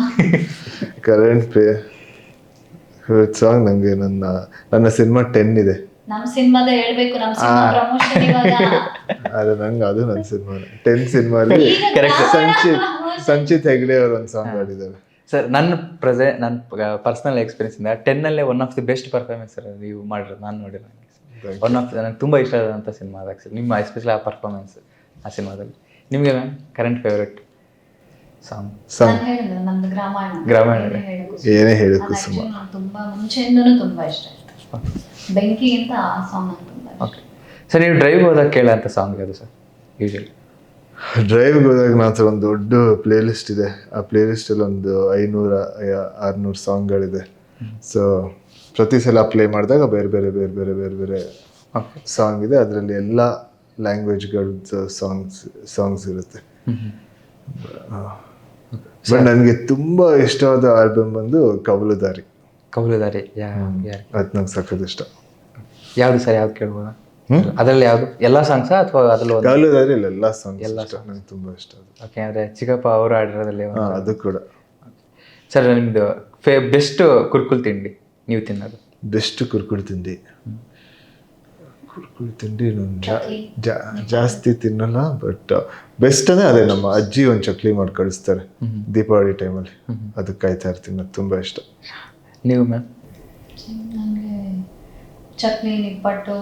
ಕರೆಂಟ್ ಫೇವ್ರೆಟ್ ಸಾಂಗ್ ನನಗೆ ನನ್ನ ಸಿನಿಮಾ 10 ಇದೆ. ನಮ್ಮ ಸಿನಿಮಾದ ಹೇಳ್ಬೇಕು, ನಮ್ಮ ಸಿನಿಮಾ ಪ್ರಮೋಷನ್ ಇವಾಗ. ಅದು ನಂಗೆ ಅದು ನನ್ನ ಸಿನಿಮಾ 10 ಸಿನಿಮಾಲಿ ಸಂಚಿತ್ ಹೆಗ್ಡೆ ಅವರು ಒಂದು ಸಾಂಗ್ ಆಡಿದ್ದಾರೆ. ಸರ್, ನನ್ನ ಪರ್ಸನಲ್ ಎಕ್ಸ್ಪೀರಿಯನ್ಸ್ ಇಂದ 10 one of the best performance sir ನೀವು ಮಾಡಿರೋದು. ನಾನು ನೋಡಿರೋ ಒನ್ ಆಫ್ ನನಗೆ ತುಂಬ ಇಷ್ಟ ಆದಂಥ ಸಿನಿಮಾ ಅದಾಗ ಸರ್, ನಿಮ್ಮ ಎಸ್ಪೆಷಲಿ ಆ ಪರ್ಫಾರ್ಮೆನ್ಸ್ ಆ ಸಿನಿಮಾದಲ್ಲಿ. ನಿಮಗೆ ಮ್ಯಾಮ್ ಕರೆಂಟ್ ಫೇವ್ರೆಟ್ ಸಾಂಗ್? ನಮ್ದು ಗ್ರಾಮಾಯಣ ಏನೇ ಹೇಳು ಕುಸುಮ ತುಂಬಾ ಮುಂಚೆಯಿಂದನೂ ತುಂಬಾ ಇಷ್ಟ ಆಯ್ತು. ಬೆಂಕಿಗಿಂತ ಆ ಸಾಂಗ್ ನಂಗೆ ತುಂಬಾ ಇಷ್ಟ. ಓಕೆ ಸರ್, ನೀವು ಡ್ರೈವ್ ಹೋದಾಗ ಕೇಳೋಂಥ ಸಾಂಗ್ ಯಾವುದು ಸರ್ ಯೂಶಲಿ? ಡ್ರೈವ್ಗೆ ಹೋದಾಗ ಮಾತ್ರ ಒಂದು ದೊಡ್ಡ ಪ್ಲೇ ಲಿಸ್ಟ್ ಇದೆ. ಆ ಪ್ಲೇ ಲಿಸ್ಟಲ್ಲಿ ಒಂದು 500-600 ಸಾಂಗ್ಗಳಿದೆ. ಸೊ ಪ್ರತಿ ಸಲ ಪ್ಲೇ ಮಾಡಿದಾಗ ಬೇರೆ ಬೇರೆ ಸಾಂಗ್ ಇದೆ. ಅದರಲ್ಲಿ ಎಲ್ಲ ಲ್ಯಾಂಗ್ವೇಜ್ಗಳದ್ದು ಸಾಂಗ್ಸ್ ಇರುತ್ತೆ. ಬಟ್ ನನಗೆ ತುಂಬ ಇಷ್ಟವಾದ ಆಲ್ಬಮ್ ಬಂದು ಕವಲುದಾರಿ. ಅದು ನಂಗೆ ಸಖತ್ ಇಷ್ಟ. ಯಾವುದು ಸರ್? ಯಾವ್ದು ಕೇಳ್ಬೋದಾ ಅದರಲ್ಲಿ? ಯಾವುದು ಎಲ್ಲ ಸಾಂಗ್ಸಾ ಅಥವಾ ಅದರಲ್ಲಿ? ಕವಲುದಾರಿ ಎಲ್ಲ ಸಾಂಗ್ ನಂಗೆ ತುಂಬ ಇಷ್ಟ. ಓಕೆ, ಅಂದರೆ ಚಿಕ್ಕಪ್ಪ ಅವರು ಆಡಿರೋದಲ್ಲಿ ಅದು ಕೂಡ. ಸರ್, ನಿಮ್ಮದು ಬೆಸ್ಟ್ ಕುರ್ಕುಲ್ ತಿಂಡಿ ನೀವು ತಿನ್ನೋದು? ಬೆಸ್ಟ್ ಕುರ್ಕುಲ್ ತಿಂಡಿ ಜಾಸ್ತಿ ತಿನ್ನಲ್ಲ, ಬಟ್ ಬೆಸ್ಟ್ ಅಂದರೆ ಅದೇ ನಮ್ಮ ಅಜ್ಜಿ ಒಂದು ಚಕ್ಲಿ ಮಾಡಿ ಕಳಿಸ್ತಾರೆ ದೀಪಾವಳಿ ಟೈಮಲ್ಲಿ. ಅದಕ್ಕೆ ಕಾಯ್ತಾ ಇರ್ತೀನಿ, ಅದು ತುಂಬ ಇಷ್ಟ. ನೀವು ಮ್ಯಾಮ್? ನನಗೆ ಚಟ್ನಿ, ನಿಪ್ಪಟ್ಟು.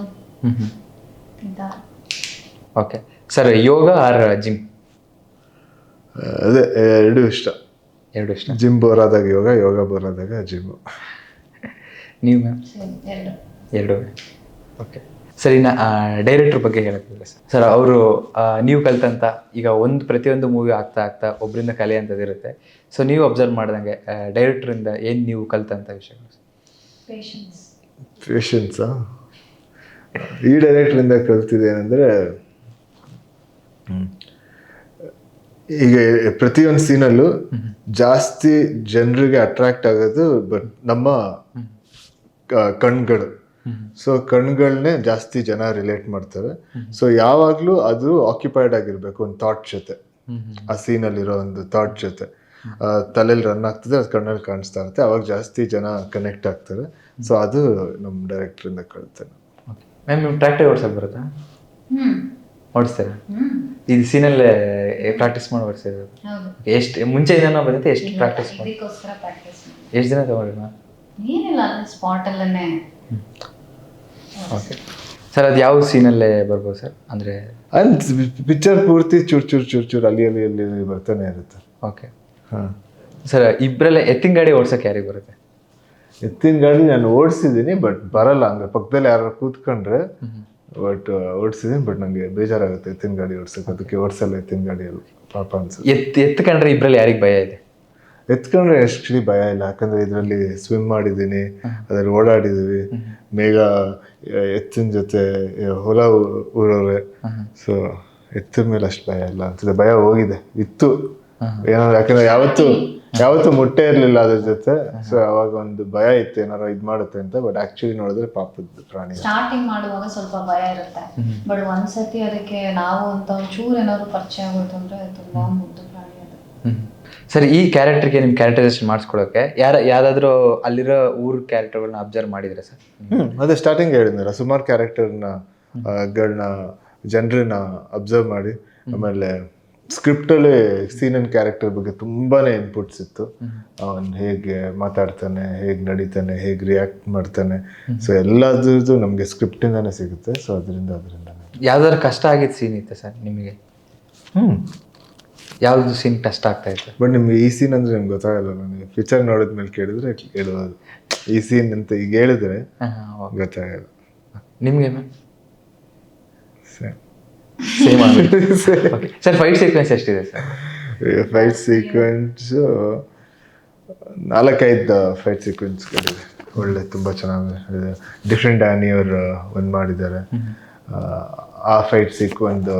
ಓಕೆ ಸರ್, ಯೋಗ ಆರ್ ಜಿಮ್? ಅದೇ ಎರಡೂ ಇಷ್ಟ. ಜಿಮ್ ಬೋರ್ ಆದಾಗ ಯೋಗ ಬೋರ್ ಆದಾಗ ಜಿಮ್ಮು. ನೀವು ಮ್ಯಾಮ್? ಎರಡು. ಓಕೆ ಸರ್, ಇನ್ನು ಡೈರೆಕ್ಟ್ರ್ ಬಗ್ಗೆ ಹೇಳಕ್ಕಿಲ್ಲ ಸರ್. ಅವರು ನೀವು ಕಲ್ತಂಥ ಈಗ ಪ್ರತಿಯೊಂದು ಮೂವಿ ಆಗ್ತಾ ಒಬ್ಬರಿಂದ ಕಲಿಯಂಥದ್ದು ಇರುತ್ತೆ. ಸೊ ನೀವು ಅಬ್ಸರ್ವ್ ಮಾಡ್ದಂಗೆ ಡೈರೆಕ್ಟ್ರಿಂದ ಏನು ನೀವು ಕಲ್ತಂಥ ವಿಷಯಗಳು? ಪೇಷನ್ಸಾ? ಈ ಡೈರೆಕ್ಟ್ರಿಂದ ಕಲ್ತಿದೆ ಏನಂದರೆ ಈಗ ಪ್ರತಿಯೊಂದು ಸೀನಲ್ಲೂ ಜಾಸ್ತಿ ಜನರಿಗೆ ಅಟ್ರಾಕ್ಟ್ ಆಗೋದು ಬಟ್ ನಮ್ಮ ಕಣ್ಗಳು. ಸೊ ಕಣ್ಗಳನ್ನೇ ಜಾಸ್ತಿ ಜನ ರಿಲೇಟ್ ಮಾಡ್ತಾರೆ. ಸೊ ಯಾವಾಗ್ಲೂ ಅದು ಆಕ್ಯುಪೈಡ್ ಆಗಿರ್ಬೇಕು ಒಂದು ಥಾಟ್ ಜೊತೆ, ಆ ಸೀನಲ್ಲಿರೋ ಒಂದು ಥಾಟ್ ಜೊತೆ ತಲೆಯಲ್ಲಿ ರನ್ ಆಗ್ತದೆ, ಅದು ಕಣ್ಣಲ್ಲಿ ಕಾಣಿಸ್ತಾ ಇರುತ್ತೆ, ಅವಾಗ ಜಾಸ್ತಿ ಜನ ಕನೆಕ್ಟ್ ಆಗ್ತಾರೆ. ಸೊ ಅದು ನಮ್ಮ ಡೈರೆಕ್ಟ್ರಿಂದ ಕಳ್ತೇನೆ. ಮ್ಯಾಮ್ ನೀವು ಟ್ರ್ಯಾಕ್ಟರ್ ಓಡ್ಸಕ್ಕೆ ಬರುತ್ತಾ? ಹ್ಮ್ ಓಡಿಸ್ತೀರಾ? ಹ್ಮ್ ಇದು ಸೀನಲ್ಲೇ ಪ್ರಾಕ್ಟೀಸ್ ಮಾಡಿ ಓಡಿಸಿದ್ರು. ಹೌದು. ಎಷ್ಟು ಮುಂಚೆಯಿಂದನೂ ಬಂದಿತ್ತು? ಎಷ್ಟು ಪ್ರಾಕ್ಟೀಸ್ ಮಾಡಿ? ಇದಕ್ಕೋಸ್ಕರ ಪ್ರಾಕ್ಟೀಸ್ ಎಷ್ಟು ದಿನ ತಗೊಂಡ್ರಿ ಮ್ಯಾಮ್? ಏನಿಲ್ಲ, ಅಲ್ಲಿ ಸ್ಪಾಟ್ ಅಲ್ಲೇ. ಓಕೆ ಸರ್, ಅದು ಯಾವ ಸೀನಲ್ಲೇ ಬರ್ಬೋದು ಸರ್? ಅಂದರೆ ಅಲ್ಲಿ ಪಿಕ್ಚರ್ ಪೂರ್ತಿ ಚೂರು ಅಲ್ಲಿ ಬರ್ತಾನೆ ಇರುತ್ತೆ. ಓಕೆ ಹಾಂ ಸರ್, ಇಬ್ಬರಲ್ಲೇ ಎತ್ತಿನ ಗಾಡಿ ಓಡ್ಸೋಕೆ ಯಾರಿಗೆ ಬರುತ್ತೆ? ಎತ್ತಿನ ಗಾಡಿ ನಾನು ಓಡಿಸಿದ್ದೀನಿ, ಬಟ್ ಬರಲ್ಲ. ಹಂಗೆ ಪಕ್ಕದಲ್ಲಿ ಯಾರು ಕೂತ್ಕೊಂಡ್ರೆ ಬಟ್ ಓಡಿಸಿದ್ದೀನಿ, ಬಟ್ ನನಗೆ ಬೇಜಾರಾಗುತ್ತೆ ಎತ್ತಿನ ಗಾಡಿ ಓಡ್ಸೋಕೆ, ಅದಕ್ಕೆ ಓಡಿಸಲ್ಲ ಎತ್ತಿನ ಗಾಡಿಯಲ್ಲಿ ಪಾಪ ಅನ್ಸುತ್ತೆ. ಎತ್ಕೊಂಡ್ರೆ ಇಬ್ಬರಲ್ಲಿ ಯಾರಿಗೆ ಭಯ ಇದೆ? ಎತ್ಕೊಂಡ್ರೆ ಆ್ಯಕ್ಚುಲಿ ಭಯ ಇಲ್ಲ, ಯಾಕಂದರೆ ಇದರಲ್ಲಿ ಸ್ವಿಮ್ ಮಾಡಿದ್ದೀನಿ, ಅದರಲ್ಲಿ ಓಡಾಡಿದ್ದೀವಿ, ಮೇಘ ಎತ್ತಿನ ಜೊತೆ ಹೊಲ ಊರವ್ರೆ. ಸೊ ಎತ್ತಿನ ಮೇಲೆ ಅಷ್ಟು ಭಯ ಇಲ್ಲ ಅನ್ಸುತ್ತೆ. ಭಯ ಹೋಗಿದೆ, ಇತ್ತು ಏನಾದ್ರು, ಯಾಕಂದರೆ ಯಾವತ್ತೂ ಮುಟ್ಟೆ ಇರಲಿಲ್ಲ ಅದ್ರ ಜೊತೆ. ಸೊ ಅವಾಗ ಒಂದು ಭಯ ಇತ್ತು ಏನಾರು ಇದು ಮಾಡುತ್ತೆ ಅಂತ. ಬಟ್ ಆ್ಯಕ್ಚುಲಿ ನೋಡಿದ್ರೆ ಪಾಪದ ಪ್ರಾಣಿ. ಸ್ಟಾರ್ಟಿಂಗ್ ಮಾಡುವಾಗ ಸ್ವಲ್ಪ ಭಯ ಇರುತ್ತೆ, ಬಟ್ ಒಂದ್ಸತಿ ಅದಕ್ಕೆ ನಾವು ಅಂತ ಒಂಚೂರು ಏನಾದ್ರು ಪರಿಚಯ ಆಗೋಯ್ತು ಅಂದ್ರೆ ತುಂಬಾ ಮುದ್ದು ಪ್ರಾಣಿ ಅದು. ಸರ್, ಈ ಕ್ಯಾರೆಕ್ಟರ್ಗೆ ನಿಮ್ಮ ಕ್ಯಾರೆಕ್ಟರೈಸೇಷನ್ ಮಾಡಿಸ್ಕೊಳಕ್ಕೆ ಯಾರಾದರೂ ಅಲ್ಲಿರೋ ಊರ ಕ್ಯಾರೆಕ್ಟರ್ಗಳನ್ನ ಅಬ್ಸರ್ವ್ ಮಾಡಿದ್ರೆ ಸರ್? ಅದೇ ಸ್ಟಾರ್ಟಿಂಗ್ ಹೇಳಿದ್ನಲ್ಲ, ಸುಮಾರು ಕ್ಯಾರೆಕ್ಟರ್ನ ಜನರನ್ನ ಅಬ್ಸರ್ವ್ ಮಾಡಿ, ಆಮೇಲೆ ಸ್ಕ್ರಿಪ್ಟಲ್ಲಿ ಸೀನನ್ ಕ್ಯಾರೆಕ್ಟರ್ ಬಗ್ಗೆ ತುಂಬಾನೇ ಇನ್ಪುಟ್ಸ್ ಇತ್ತು. ಅವನು ಹೇಗೆ ಮಾತಾಡ್ತಾನೆ, ಹೇಗೆ ನಡೀತಾನೆ, ಹೇಗೆ ರಿಯಾಕ್ಟ್ ಮಾಡ್ತಾನೆ, ಸೊ ಎಲ್ಲದ್ರದ್ದು ನಮಗೆ ಸ್ಕ್ರಿಪ್ಟಿಂದಾನೇ ಸಿಗುತ್ತೆ. ಸೊ ಅದರಿಂದ ಯಾವ್ದಾದ್ರು ಕಷ್ಟ ಆಗಿದ್ದು ಸೀನ್ ಇತ್ತು ಸರ್ ನಿಮಗೆ? ಯಾವ್ದು ಸೀನ್ ಕಷ್ಟ ಆಗ್ತಾ ಇತ್ತು? ಬಟ್ ನಿಮ್ಗೆ ಈ ಸೀನ್ ಅಂದ್ರೆ ನಿಮ್ಗೆ ಗೊತ್ತಾಗಲ್ಲ. ನನಗೆ ಪಿಕ್ಚರ್ ನೋಡಿದ್ಮೇಲೆ ಕೇಳಿದ್ರೆ ಹೇಳುವುದು ಈ ಸೀನ್ ಅಂತ ಈಗ ಹೇಳಿದ್ರೆ ಗೊತ್ತಾಗಲ್ಲ. ನಿಮಗೆ ma'am? Same sir. Fight sequence ಎಷ್ಟಿದೆ ಸರ್? ಫೈಟ್ ಸೀಕ್ವೆನ್ಸ್ 4-5 ಫೈಟ್ ಸೀಕ್ವೆನ್ಸ್ಗಳಿದೆ. ಒಳ್ಳೆ ತುಂಬ ಚೆನ್ನಾಗಿದೆ. ಡಿಫ್ರೆಂಟ್ ಆ್ಯನಿಯವ್ರು ಒಂದು ಮಾಡಿದ್ದಾರೆ. ಆ ಫೈಟ್ ಒಂದು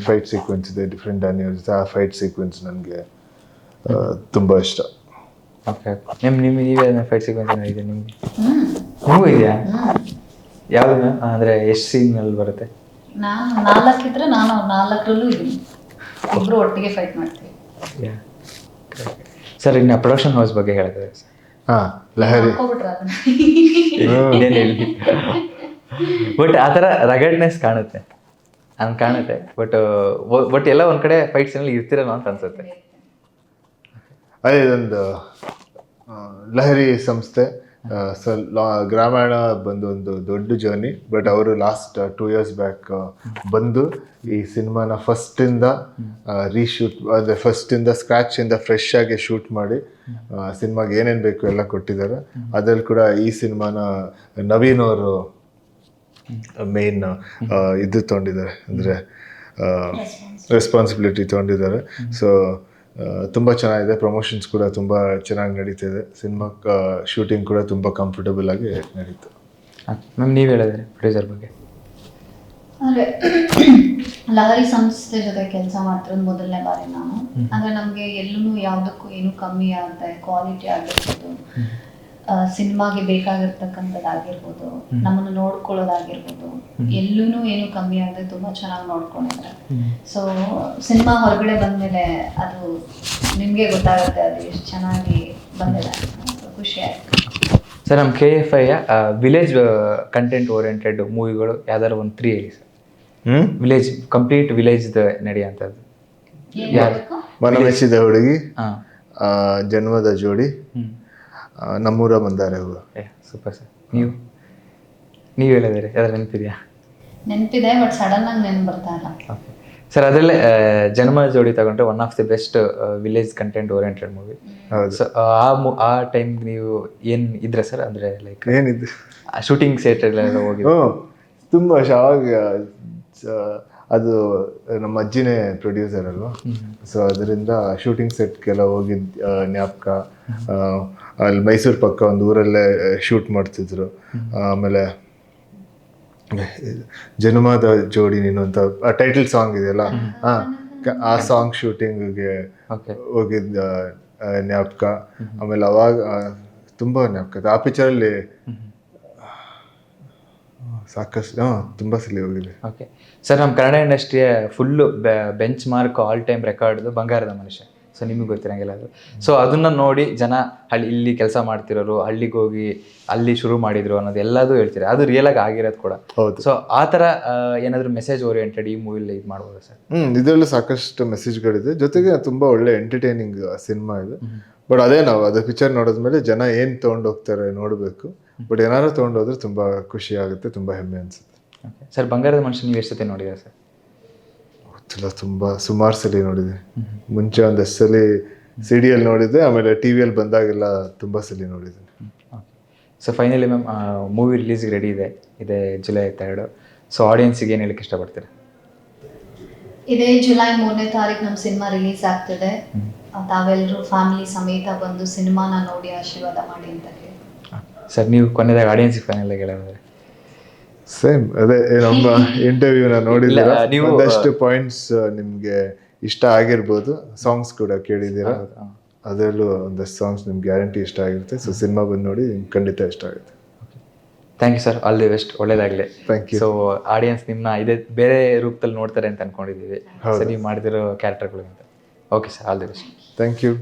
ಫೈಟ್ ಸೀಕ್ವೆನ್ಸ್ ಇದೆ ಡಿಫ್ರೆಂಟ್ ಆ್ಯನಿಯವ್ರ ಜೊತೆ. ಆ ಫೈಟ್ ಸೀಕ್ವೆನ್ಸ್ ನನಗೆ ತುಂಬ ಇಷ್ಟ. ಓಕೆ, ನೀವೇ ಫೈಟ್ ಸೀಕ್ವೆನ್ಸ್ ಇದೆ ನಿಮಗೆ? ನಿಮಗೂ ಇದೆಯಾ? ಯಾವುದು ಅಂದರೆ ಎಷ್ಟು ಸೀನಲ್ಲಿ ಬರುತ್ತೆ? ನಾನು 4 ಇದ್ರೆ ನಾನು 4ರಲ್ಲೂ ಇದೀನಿ. ಇಬ್ರು ಒಟ್ಟಿಗೆ ಫೈಟ್ ಮಾಡ್ತೀವಿ. ಸರ್, ಇನ್ನು ಪ್ರೊಡಕ್ಷನ್ ಹೌಸ್ ಬಗ್ಗೆ ಹೇಳ್ತಾರೆ ಸರ್? ಹಾಂ, ಲಹರಿ. ಬಟ್ ಆ ಥರ ರಗಡ್ನೆಸ್ ಕಾಣುತ್ತೆ, ಬಟ್ ಎಲ್ಲ ಒಂದು ಕಡೆ ಫೈಟ್ಸ್ನಲ್ಲಿ ಇರ್ತಿರಲ್ಲ ಅಂತ ಅನ್ಸುತ್ತೆ. ಅದೇ ಇದೊಂದು ಲಹರಿ ಸಂಸ್ಥೆ. ಗ್ರಾಮಾಯಣ ಬಂದು ಒಂದು ದೊಡ್ಡ ಜರ್ನಿ. ಬಟ್ ಅವರು ಲಾಸ್ಟ್ 2 years ಬ್ಯಾಕ್ ಬಂದು ಈ ಸಿನಿಮಾನ ಫಸ್ಟಿಂದ ರೀಶೂಟ್, ಅಂದರೆ ಫಸ್ಟಿಂದ ಸ್ಕ್ರ್ಯಾಚಿಂದ ಫ್ರೆಶ್ ಆಗಿ ಶೂಟ್ ಮಾಡಿ ಸಿನಿಮಾಗೆ ಏನೇನು ಬೇಕು ಎಲ್ಲ ಕೊಟ್ಟಿದ್ದಾರೆ. ಅದ್ರಲ್ಲಿ ಕೂಡ ಈ ಸಿನಿಮಾನ ನವೀನ್ ಅವರು ಮೇನ್ ಇದು ತೊಗೊಂಡಿದ್ದಾರೆ, ಅಂದರೆ ರೆಸ್ಪಾನ್ಸಿಬಿಲಿಟಿ ತೊಗೊಂಡಿದ್ದಾರೆ. ಸೊ ತುಂಬ ಚೆನ್ನಾಗಿದೆ. ಪ್ರಮೋಷನ್ಸ್ ಕೂಡ ತುಂಬ ಚೆನ್ನಾಗಿ ನಡೀತಿದೆ. ಸಿನಿಮಾ ಶೂಟಿಂಗ್ ಕೂಡ ತುಂಬ ಕಂಫರ್ಟಬಲ್ ಆಗಿ ನಡೀತು. ಮ್ಯಾಮ್, ನೀವು ಹೇಳಿದ್ರೆ ಪ್ರೊಡ್ಯೂಸರ್ ಬಗ್ಗೆ? ಅಂದರೆ ಲಹರಿ ಸಂಸ್ಥೆ ಜೊತೆ ಕೆಲಸ ಮಾಡ್ತಿರೋದು ಮೊದಲನೇ ಬಾರಿ ನಾನು. ಅಂದರೆ ನಮಗೆ ಎಲ್ಲೂ ಯಾವುದಕ್ಕೂ ಏನು ಕಮ್ಮಿ ಆಗದೆ ಕ್ವಾಲಿಟಿ ಆಗಿರ್ಬೋದು, ಸಿನಿಮಾಗೆ ಬೇಕಾಗಿರ್ತಕ್ಕಂಥದ್ದಾಗಿರ್ಬೋದು, ನಮ್ಮನ್ನು ನೋಡ್ಕೊಳ್ಳೋದಾಗಿರ್ಬೋದು, ಎಲ್ಲೂ ಏನು ಕಮ್ಮಿ ಆಗದೆ ತುಂಬ ಚೆನ್ನಾಗಿ ನೋಡ್ಕೊಂಡಿದ್ದಾರೆ. ಸೊ ಸಿನಿಮಾ ಹೊರಗಡೆ ಬಂದಮೇಲೆ ಅದು ನಿಮಗೆ ಗೊತ್ತಾಗುತ್ತೆ ಅದು ಎಷ್ಟು ಚೆನ್ನಾಗಿ ಬಂದಿದೆ. ಖುಷಿ ಆಯಿತು ಸರ್. ನಮ್ಮ KFIಯ ವಿಲೇಜ್ ಕಂಟೆಂಟ್ ಓರಿಯೆಂಟೆಡ್ ಮೂವಿಗಳು ಯಾವ್ದಾದ್ರು ಒಂದು 3 ಹೇಳಿ ಸರ್. ಕಂಪ್ಲೀಟ್ ವಿಲೇಜ್ದು ನಡೆಯುವಂಥದ್ದು. ಮನಮೆಚ್ಚಿದ ಹುಡುಗಿ, ಜನ್ಮದ ಜೋಡಿ, ನಮ್ಮೂರ ಮಂದಾರೆ ಹೂವು. Super sir. ನೀವು ಹೇಳಿದ್ರಿ, ಯಾವ್ದಾರು ನೆನಪಿದೆಯಾ? ನೆನಪಿದೆ, ಬಟ್ ಸಡನ್ ಆಗಿ ನೆನಪು ಬರ್ತಾ ಇಲ್ಲ. ಓಕೆ ಸರ್, ಅದರಲ್ಲೇ ಜನ್ಮ ಜೋಡಿ ತಗೊಂಡ್ರೆ one of the best village content oriented movie. ಹೌದು. ಆ ಟೈಮ್ ನೀವು ಏನು ಇದ್ರೆ ಸರ್, ಅಂದರೆ ಲೈಕ್ ಏನಿದ್ದು ಶೂಟಿಂಗ್ ಸೆಟ್ ಎಲ್ಲ ಹೋಗಿ? ತುಂಬ ಅವಾಗ ಅದು ನಮ್ಮ ಅಜ್ಜಿನೇ ಪ್ರೊಡ್ಯೂಸರ್ ಅಲ್ವಾ. ಸೊ ಅದರಿಂದ ಶೂಟಿಂಗ್ ಸೆಟ್ಗೆಲ್ಲ ಹೋಗಿದ್ದ ಜ್ಞಾಪಕ. ಅಲ್ಲಿ ಮೈಸೂರು ಪಕ್ಕ ಒಂದು ಊರಲ್ಲೇ ಶೂಟ್ ಮಾಡ್ತಿದ್ರು. ಆಮೇಲೆ ಜನ್ಮದ ಜೋಡಿ ನೀನು ಅಂತ ಟೈಟಲ್ ಸಾಂಗ್ ಇದೆಯಲ್ಲ, ಆ ಸಾಂಗ್ ಶೂಟಿಂಗ್ಗೆ ಓಕೆ ಹೋಗಿದ್ದ ಜ್ಞಾಪಕ. ಆಮೇಲೆ ಅವಾಗ ತುಂಬ ಜ್ಞಾಪಕ. ಆ ಪಿಕ್ಚರಲ್ಲಿ ಸಾಕಷ್ಟು ತುಂಬ ಸಲ ಹೋಗಿದೆ. ಓಕೆ ಸರ್, ನಮ್ಮ ಕನ್ನಡ ಇಂಡಸ್ಟ್ರಿಯ full benchmark all time ರೆಕಾರ್ಡ್ದು ಬಂಗಾರದ ಮನುಷ್ಯ. ಸೊ ನಿಮಗೆ ಗೊತ್ತಿರಂಗಿಲ್ಲ ಅದು. ಸೊ ಅದನ್ನು ನೋಡಿ ಜನ ಇಲ್ಲಿ ಕೆಲಸ ಮಾಡ್ತಿರೋರು ಹಳ್ಳಿಗೆ ಹೋಗಿ ಅಲ್ಲಿ ಶುರು ಮಾಡಿದ್ರು ಅನ್ನೋದು ಎಲ್ಲದೂ ಹೇಳ್ತೀರಿ. ಅದು ರಿಯಲ್ ಆಗಿ ಆಗಿರೋದು ಕೂಡ. ಹೌದು. ಸೊ ಆ ಥರ ಏನಾದರೂ ಮೆಸೇಜ್ ಓರಿಯೆಂಟೆಡ್ ಈ ಮೂವಿಲಿ ಇದು ಮಾಡ್ಬೋದು ಸರ್? ಇದರಲ್ಲೂ ಸಾಕಷ್ಟು ಮೆಸೇಜ್ಗಳಿದೆ, ಜೊತೆಗೆ ತುಂಬ ಒಳ್ಳೆ ಎಂಟರ್ಟೈನಿಂಗ್ ಸಿನಿಮಾ ಇದೆ. ಬಟ್ ಅದೇ ನಾವು ಅದು ಪಿಕ್ಚರ್ ನೋಡಿದ್ಮೇಲೆ ಜನ ಏನು ತೊಗೊಂಡು ಹೋಗ್ತಾರೆ ನೋಡಬೇಕು. ಬಟ್ ಏನಾದ್ರು ತೊಗೊಂಡು ಹೋದ್ರೆ ತುಂಬ ಖುಷಿ ಆಗುತ್ತೆ, ತುಂಬ ಹೆಮ್ಮೆ ಅನಿಸುತ್ತೆ. ಓಕೆ ಸರ್, ಬಂಗಾರದ ಮನುಷ್ಯ ನೀವು ಎಷ್ಟು ಸತಿ ನೋಡಿದ್ದೀರಾ ಸರ್? ಗೊತ್ತಿಲ್ಲ, ತುಂಬ ಸುಮಾರು ಸಲ ನೋಡಿದೆ. ಮುಂಚೆ ಒಂದಷ್ಟು ಸಲ ಸಿಡಿಯಲ್ಲಿ ನೋಡಿದ್ದೆ, ಆಮೇಲೆ ಟಿ ವಿಯಲ್ಲಿ ಬಂದಾಗೆಲ್ಲ ತುಂಬ ಸಲ ನೋಡಿದ್ದೆ. Okay so finally ma'am, movie ರಿಲೀಸ್ಗೆ ರೆಡಿ ಇದೆ ಜುಲೈ 3. ಸೊ ಆಡಿಯನ್ಸಿಗೆ ಏನು ಹೇಳಕ್ಕೆ ಇಷ್ಟಪಡ್ತೀರಾ? ಇದೇ ಜುಲೈ 3ನೇ ತಾರೀಕು ನಮ್ಮ ಸಿನಿಮಾ ರಿಲೀಸ್ ಆಗ್ತಿದೆ. ತಾವೆಲ್ಲರೂ ಫ್ಯಾಮಿಲಿ ಸಮೇತ ಬಂದು ಸಿನಿಮಾನ ನೋಡಿ ಆಶೀರ್ವಾದ ಮಾಡಿ ಅಂತ ಹೇಳಿ. ಸರ್, ನೀವು ಕೊನೆಯದಾಗ ಆಡಿಯನ್ಸಿಗೆ ಫೈನಲ್ ಆಗಿ ಹೇಳೋದಾದ್ರೆ? ಸೇಮ್ ಅದೇ, ನಮ್ಮ ಇಂಟರ್ವ್ಯೂನ ನೋಡಿದ್ರೆ ನೀವು ಒಂದಷ್ಟು ಪಾಯಿಂಟ್ಸ್ ನಿಮ್ಗೆ ಇಷ್ಟ ಆಗಿರ್ಬೋದು. ಸಾಂಗ್ಸ್ ಕೂಡ ಕೇಳಿದ್ದೀರಾ, ಅದರಲ್ಲೂ ಒಂದಷ್ಟು ಸಾಂಗ್ಸ್ ನಿಮ್ಗೆ ಗ್ಯಾರಂಟಿ ಇಷ್ಟ ಆಗಿರುತ್ತೆ. ಸೊ ಸಿನಿಮಾ ಬಂದು ನೋಡಿ ನಿಮ್ಗೆ ಖಂಡಿತ ಇಷ್ಟ ಆಗುತ್ತೆ. Thank you sir, all the best, ಒಳ್ಳೇದಾಗಲಿ. Thank you. ಸೊ ಆಡಿಯನ್ಸ್ ನಿಮ್ಮನ್ನ ಇದೇ ಬೇರೆ ರೂಪದಲ್ಲಿ ನೋಡ್ತಾರೆ ಅಂತ ಅನ್ಕೊಂಡಿದ್ದೀವಿ ಸರ್, ನೀವು ಮಾಡಿದಿರೋ ಕ್ಯಾರೆಕ್ಟರ್ಗಳಿಗಿಂತ. Okay sir, all the best. Thank you.